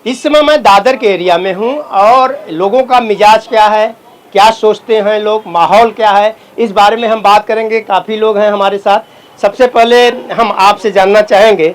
इस समय मैं दादर के एरिया में हूं और लोगों का मिजाज क्या है, क्या सोचते हैं लोग, माहौल क्या है, इस बारे में हम बात करेंगे। काफ़ी लोग हैं हमारे साथ। सबसे पहले हम आपसे जानना चाहेंगे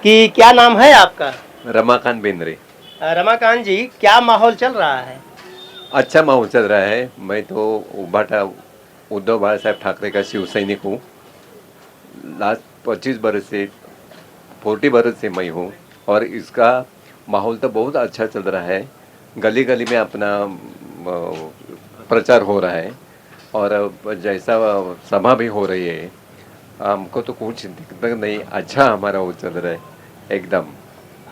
कि क्या नाम है आपका? रमाकांत बेंद्रे। रमाकांत जी, क्या माहौल चल रहा है? अच्छा माहौल चल रहा है। मैं तो उबाटा उद्धव बाला साहब ठाकरे का शिव सैनिक हूँ। लास्ट 25 बरस से 40 बरस से मैं हूँ और इसका माहौल तो बहुत अच्छा चल रहा है। गली गली में अपना प्रचार हो रहा है और जैसा सभा भी हो रही है, हमको तो कुछ दिक्कत नहीं, अच्छा हमारा वो चल रहा है एकदम।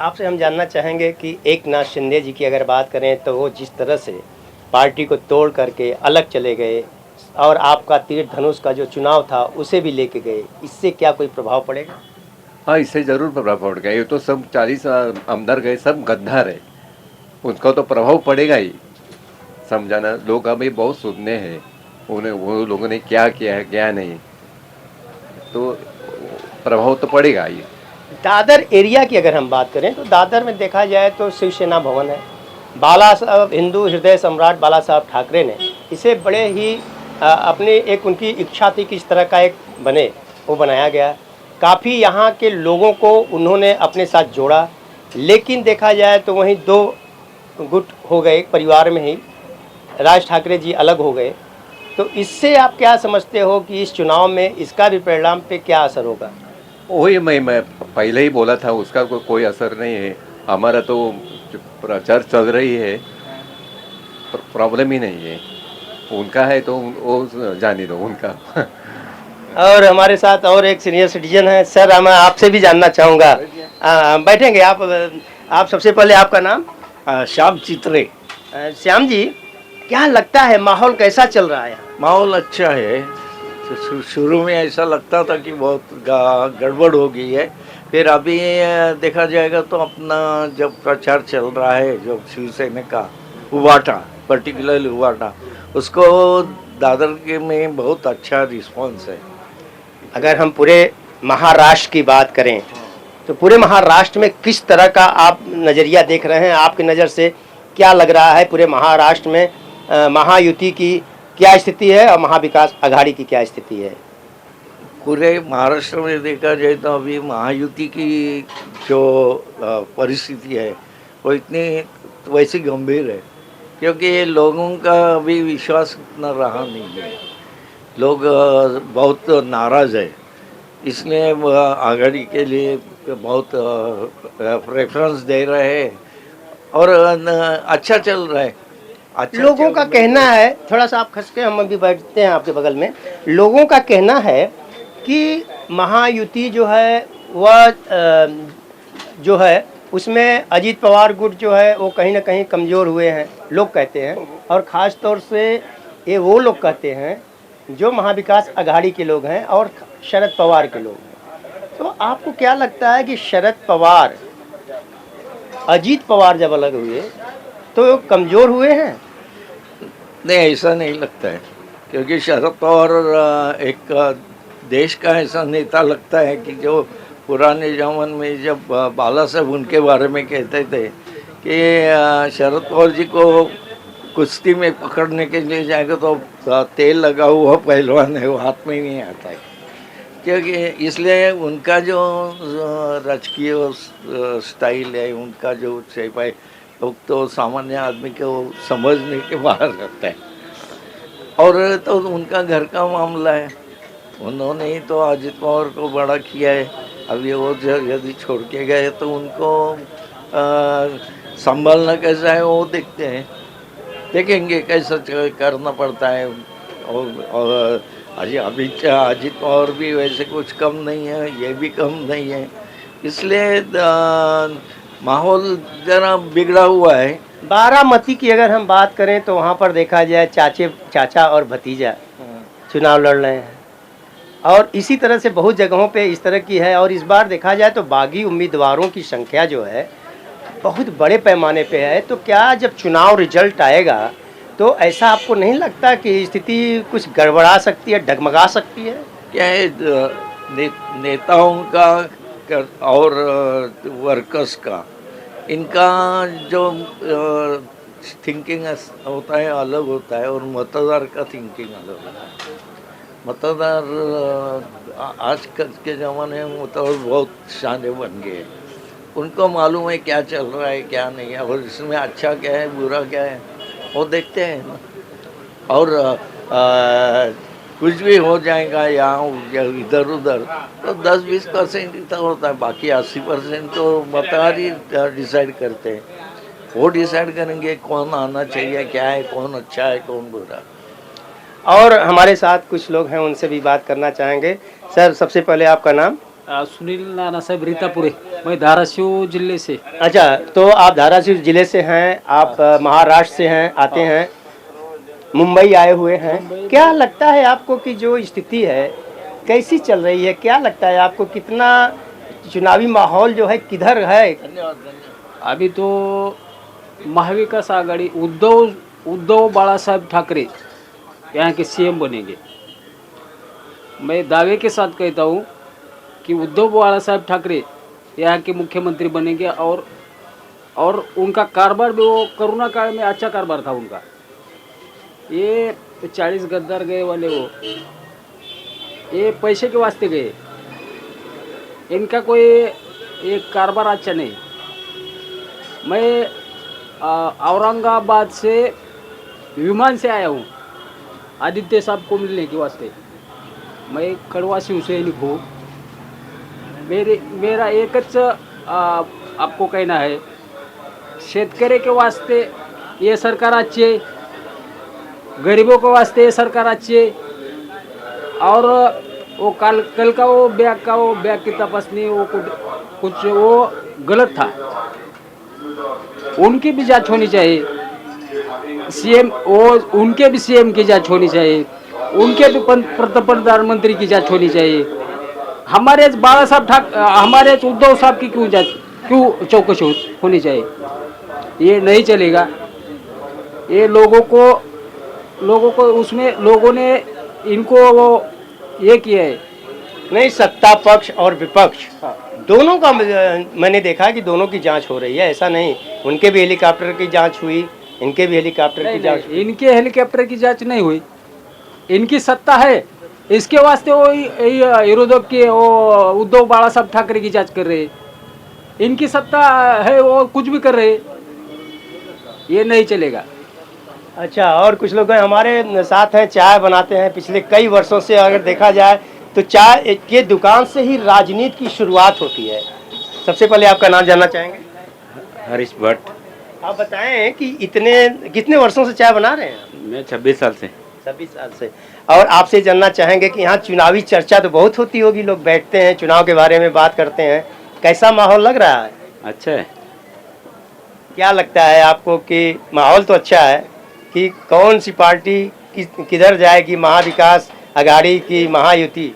आपसे हम जानना चाहेंगे कि एकनाथ शिंदे जी की अगर बात करें तो वो जिस तरह से पार्टी को तोड़ करके अलग चले गए और आपका तीर धनुष का जो चुनाव था उसे भी लेके गए, इससे क्या कोई प्रभाव पड़ेगा? हाँ, इससे ज़रूर प्रभाव पड़ेगा। ये तो सब 40 आमदार गए, सब गद्दार है, उसका तो प्रभाव पड़ेगा ही। समझाना, लोग अभी बहुत सुनने हैं उन्हें, वो लोगों ने क्या किया है क्या नहीं, तो प्रभाव तो पड़ेगा ही। दादर एरिया की अगर हम बात करें तो दादर में देखा जाए तो शिवसेना भवन है। बाला साहब, हिंदू हृदय सम्राट बाला साहब ठाकरे ने इसे बड़े ही अपनी एक उनकी इच्छा थी कि इस तरह का एक बने, वो बनाया गया। काफ़ी यहाँ के लोगों को उन्होंने अपने साथ जोड़ा, लेकिन देखा जाए तो वहीं दो गुट हो गए परिवार में ही। राज ठाकरे जी अलग हो गए। तो इससे आप क्या समझते हो कि इस चुनाव में इसका भी परिणाम पे क्या असर होगा? वही मैं पहले ही बोला था, उसका कोई असर नहीं है। हमारा तो जो प्रचार चल रही है, प्रॉब्लम ही नहीं है। उनका है तो वो जाने दो उनका। और हमारे साथ और एक सीनियर सिटीजन है। सर, मैं आपसे भी जानना चाहूँगा। बैठेंगे आप सबसे पहले आपका नाम? श्याम चित्रे। श्याम जी, क्या लगता है माहौल कैसा चल रहा है? माहौल अच्छा है। शुरू में ऐसा लगता था कि बहुत गड़बड़ हो गई है, फिर अभी देखा जाएगा तो अपना जब प्रचार चल रहा है, जो शिवसेना का उबाटा, पर्टिकुलरली उबाटा, उसको दादर के में बहुत अच्छा रिस्पांस है। अगर हम पूरे महाराष्ट्र की बात करें तो पूरे महाराष्ट्र में किस तरह का आप नज़रिया देख रहे हैं? आपकी नज़र से क्या लग रहा है पूरे महाराष्ट्र में महायुति की क्या स्थिति है और महाविकास आघाड़ी की क्या स्थिति है? पूरे महाराष्ट्र में देखा जाए तो अभी महायुति की जो परिस्थिति है वो इतनी वैसी गंभीर है, क्योंकि लोगों का अभी विश्वास इतना रहा नहीं है। लोग बहुत नाराज़ है, इसलिए आघाड़ी के लिए बहुत प्रेफरेंस दे रहे हैं और अच्छा चल रहा है। अच्छा लोगों का कहना है, थोड़ा सा आप खस के, हम अभी बैठते हैं आपके बगल में। लोगों का कहना है कि महायुति जो है वह जो है उसमें अजीत पवार गुट जो है वो कहीं ना कहीं कमज़ोर हुए हैं, लोग कहते हैं। और ख़ास तौर से ये वो लोग कहते हैं जो महाविकास आघाड़ी के लोग हैं और शरद पवार के लोग हैं। तो आपको क्या लगता है कि शरद पवार, अजीत पवार जब अलग हुए तो कमज़ोर हुए हैं? नहीं, ऐसा नहीं लगता है, क्योंकि शरद पवार एक देश का ऐसा नेता लगता है कि जो पुराने ज़माने में जब बाला साहब उनके बारे में कहते थे कि शरद पवार जी को कुश्ती में पकड़ने के लिए जाएगा तो तेल लगा हुआ पहलवान है, वो हाथ में ही नहीं आता है। क्योंकि इसलिए उनका जो राजकीय स्टाइल है, उनका जो शेप है, लोग तो सामान्य आदमी को समझने के बाहर रहता है। और तो उनका घर का मामला है, उन्होंने ही तो अजित पवार को बड़ा किया है। अभी वो यदि छोड़ के गए तो उनको संभालना कैसा है वो देखते हैं, देखेंगे कैसा करना पड़ता है। और अजित पवार भी वैसे कुछ कम नहीं है, ये भी कम नहीं है, इसलिए माहौल जरा बिगड़ा हुआ है। बारामती की अगर हम बात करें तो वहाँ पर देखा जाए चाचा और भतीजा चुनाव लड़ रहे हैं और इसी तरह से बहुत जगहों पे इस तरह की है। और इस बार देखा जाए तो बागी उम्मीदवारों की संख्या जो है बहुत बड़े पैमाने पे है। तो क्या जब चुनाव रिजल्ट आएगा तो ऐसा आपको नहीं लगता कि स्थिति कुछ गड़बड़ा सकती है, डगमगा सकती है? क्या है, नेताओं का और वर्कर्स का इनका जो थिंकिंग होता है अलग होता है और मतदार का थिंकिंग अलग होता है। मतदार आज कल के ज़माने में मतदार बहुत शाने बन गए। उनको मालूम है क्या चल रहा है क्या नहीं है और इसमें अच्छा क्या है बुरा क्या है वो देखते हैं ना। और कुछ भी हो जाएगा यहाँ या इधर उधर तो 10-20% ही तो होता है, बाकी 80% तो मतदार ही डिसाइड करते हैं। वो डिसाइड करेंगे कौन आना चाहिए क्या है, कौन अच्छा है कौन बुरा। और हमारे साथ कुछ लोग हैं, उनसे भी बात करना चाहेंगे। सर, सबसे पहले आपका नाम? सुनील नाना साहब रीतापुरे, मैं धाराशिव जिले से। अच्छा, तो आप धाराशिव जिले से हैं, आप महाराष्ट्र से हैं, आते हैं, मुंबई आए हुए हैं। क्या लगता है आपको कि जो स्थिति है कैसी चल रही है? क्या लगता है आपको, कितना चुनावी माहौल जो है किधर है? अभी तो महाविकास आघाड़ी उद्धव बाळासाहेब ठाकरे यहाँ के सीएम बनेंगे। मैं दावे के साथ कहता हूँ कि उद्धव बाळासाहेब ठाकरे यहाँ के मुख्यमंत्री बनेंगे और उनका कारोबार भी वो कोरोना काल में अच्छा कारोबार था उनका। ये 40 गद्दार गए वाले वो ये पैसे के वास्ते गए, इनका कोई एक कारोबार अच्छा नहीं। मैं औरंगाबाद से विमान से आया हूँ आदित्य साहब को मिलने के वास्ते। मैं कड़वा शिवसैनिक हूँ। मेरा एकच आपको कहना है, शेतकरी के वास्ते ये सरकार अच्छी है, गरीबों के वास्ते ये सरकार अच्छी है। और वो कल का वो बैग की तपासनी वो कुछ वो गलत था, उनकी भी जांच होनी चाहिए। सीएम वो उनके भी सीएम की जांच होनी चाहिए, उनके भी प्रधानमंत्री की जांच होनी चाहिए। हमारे हमारे उद्धव साहब की क्यों चौकसी होनी चाहिए? ये नहीं चलेगा। ये लोगों को उसमें लोगों ने इनको वो ये किया है। नहीं, सत्ता पक्ष और विपक्ष दोनों का मैंने देखा कि दोनों की जांच हो रही है। ऐसा नहीं, उनके भी हेलीकॉप्टर की जांच हुई, इनके भी हेलीकॉप्टर की जांच हुई। इनके हेलीकॉप्टर की जांच नहीं हुई। इनकी सत्ता है, इसके वास्ते वो विरोधक के वो उद्धव बाळासाहेब ठाकरे की जांच कर रहे हैं। इनकी सत्ता है, वो कुछ भी कर रहे हैं, ये नहीं चलेगा। अच्छा, और कुछ लोग हैं हमारे साथ हैं, चाय बनाते हैं पिछले कई वर्षों से। अगर देखा जाए तो चाय के दुकान से ही राजनीति की शुरुआत होती है। सबसे पहले आपका नाम जानना चाहेंगे? हरीश भट्ट। आप बताएं कि कितने वर्षों से चाय बना रहे हैं? मैं 26 साल से। 26 साल से। और आपसे जानना चाहेंगे कि यहाँ चुनावी चर्चा तो बहुत होती होगी, लोग बैठते हैं चुनाव के बारे में बात करते हैं, कैसा माहौल लग रहा है? अच्छा है। क्या लगता है आपको कि माहौल तो अच्छा है कि कौन सी पार्टी किधर जाएगी, महाविकास आघाड़ी की महायुति?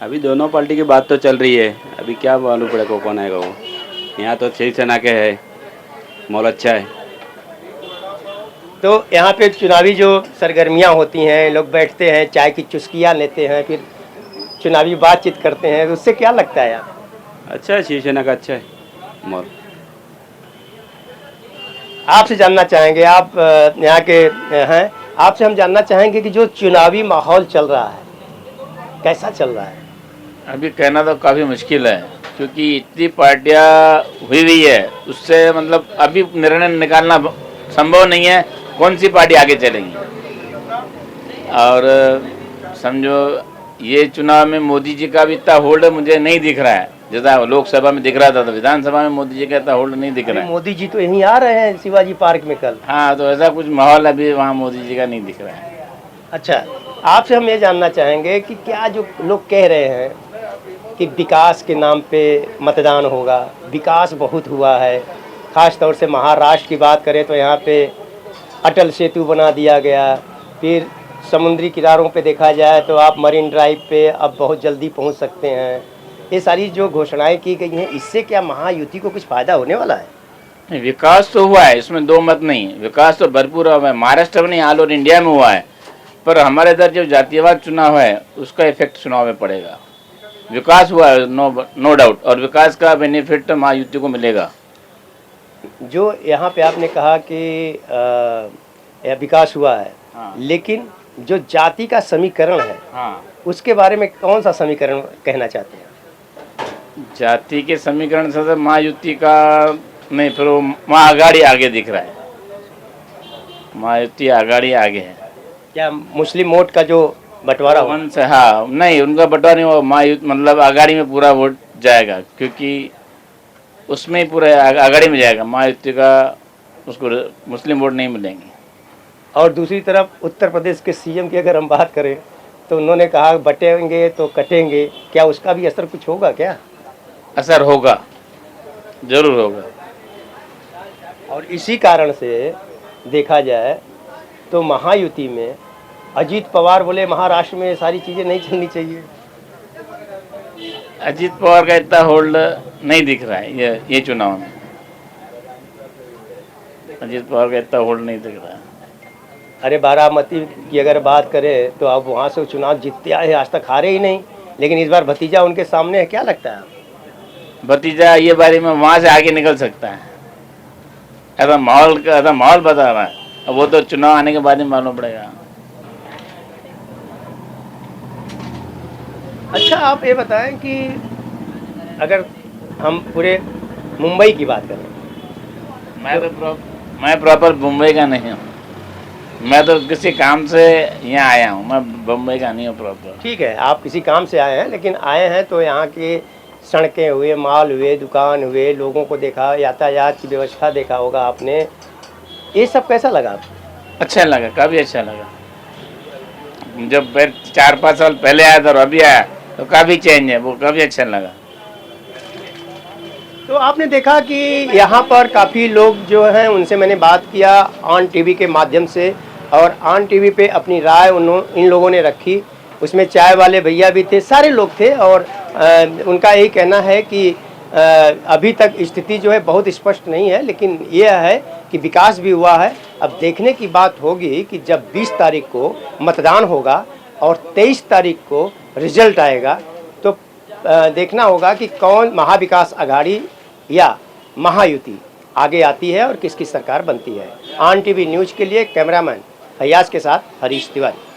अभी दोनों पार्टी की बात तो चल रही है, अभी क्या मालूम पड़ेगा कौन आएगा वो। यहाँ तो शिवसेना के है, माहौल अच्छा है। तो यहाँ पे चुनावी जो सरगर्मियाँ होती हैं, लोग बैठते हैं, चाय की चुस्कियाँ लेते हैं, फिर चुनावी बातचीत करते हैं, उससे क्या लगता है आप? अच्छा है, शिवसेना का अच्छा है माहौल। आपसे जानना चाहेंगे, आप यहाँ के हैं, आपसे हम जानना चाहेंगे कि जो चुनावी माहौल चल रहा है कैसा चल रहा है? अभी कहना तो काफ़ी मुश्किल है, क्योंकि इतनी पार्टियाँ हुई है, उससे मतलब अभी निर्णय निकालना संभव नहीं है कौन सी पार्टी आगे चलेगी। और समझो ये चुनाव में मोदी जी का भी इतना होल्ड मुझे नहीं दिख रहा है, जैसा लोकसभा में दिख रहा था, तो विधानसभा में मोदी जी का इतना होल्ड नहीं दिख रहा है। मोदी जी तो यहीं आ रहे हैं शिवाजी पार्क में कल। हाँ, तो ऐसा कुछ माहौल अभी वहाँ मोदी जी का नहीं दिख रहा है। अच्छा, आपसे हम ये जानना चाहेंगे कि क्या जो लोग कह रहे हैं कि विकास के नाम पे मतदान होगा, विकास बहुत हुआ है, ख़ास तौर से महाराष्ट्र की बात करें तो यहाँ पे अटल सेतु बना दिया गया, फिर समुद्री किनारों पे देखा जाए तो आप मरीन ड्राइव पे अब बहुत जल्दी पहुँच सकते हैं। ये सारी जो घोषणाएं की गई हैं, इससे क्या महायुति को कुछ फ़ायदा होने वाला है? नहीं, विकास तो हुआ है, इसमें दो मत नहीं, विकास तो भरपूर हुआ है, महाराष्ट्र में नहीं ऑल ओवर इंडिया में हुआ है। पर हमारे इधर जो जातीयवाद चुनाव है उसका इफेक्ट चुनाव में पड़ेगा। विकास हुआ है नो डाउट, और विकास का बेनिफिट महायुति को मिलेगा। जो यहाँ पे आपने कहा कि यह विकास हुआ है, हाँ। लेकिन जो जाति का समीकरण है हाँ, उसके बारे में कौन सा समीकरण कहना चाहते हैं? जाति के समीकरण से तो महायुति का नहीं, फिर वो महाअगाड़ी आगे दिख रहा है, महायुति आगाड़ी आगे है। क्या मुस्लिम वोट का जो बंटवारा हुआ? वंश, हाँ, नहीं उनका बंटवारा नहीं हुआ, महायुति मतलब आगाड़ी में पूरा वोट जाएगा, क्योंकि उसमें ही पूरा आगाड़ी में जाएगा, महायुति का उसको मुस्लिम वोट नहीं मिलेंगे। और दूसरी तरफ उत्तर प्रदेश के सीएम की अगर हम बात करें तो उन्होंने कहा बटेंगे तो कटेंगे, क्या उसका भी असर कुछ होगा क्या? असर होगा, जरूर होगा। और इसी कारण से देखा जाए तो महायुति में अजीत पवार बोले महाराष्ट्र में ये सारी चीज़ें नहीं चलनी चाहिए। अजीत पवार का इतना होल्ड नहीं दिख रहा है ये चुनाव में, अजीत पवार का इतना होल्ड नहीं दिख रहा है। अरे बारामती की अगर बात करें तो अब वहाँ से चुनाव जीतते आए, आज तक हारे ही नहीं, लेकिन इस बार भतीजा उनके सामने है, क्या लगता है? भतीजा ये बारे में वहाँ से आगे निकल सकता है, ऐसा माहौल बता रहा है। अब वो तो चुनाव आने के बाद ही मालूम पड़ेगा। अच्छा, आप ये बताएं कि अगर हम पूरे मुंबई की बात करें, मैं प्रॉपर मुंबई का नहीं हूँ, मैं तो किसी काम से यहाँ आया हूँ, मैं मुंबई का नहीं हूँ प्रॉपर। ठीक है, आप किसी काम से आए हैं, लेकिन आए हैं तो यहाँ के सड़कें हुए, माल हुए, दुकान हुए, लोगों को देखा, यातायात की व्यवस्था देखा होगा आपने, ये सब कैसा लगा आपको? अच्छा लगा, काफ़ी अच्छा लगा। जब 4-5 साल पहले आया था और अभी आया तो काफ़ी चेंज है, वो काफ़ी अच्छा लगा। तो आपने देखा कि यहाँ पर काफ़ी लोग जो हैं उनसे मैंने बात किया ऑन टीवी के माध्यम से, और ऑन टीवी पे अपनी राय इन लोगों ने रखी, उसमें चाय वाले भैया भी थे, सारे लोग थे, और उनका यही कहना है कि अभी तक स्थिति जो है बहुत स्पष्ट नहीं है, लेकिन यह है कि विकास भी हुआ है। अब देखने की बात होगी कि जब 20 तारीख को मतदान होगा और 23 तारीख को रिजल्ट आएगा तो देखना होगा कि कौन महाविकास आघाड़ी या महायुति आगे आती है और किसकी सरकार बनती है। ऑन टीवी न्यूज़ के लिए कैमरामैन फैयाज के साथ हरीश तिवारी।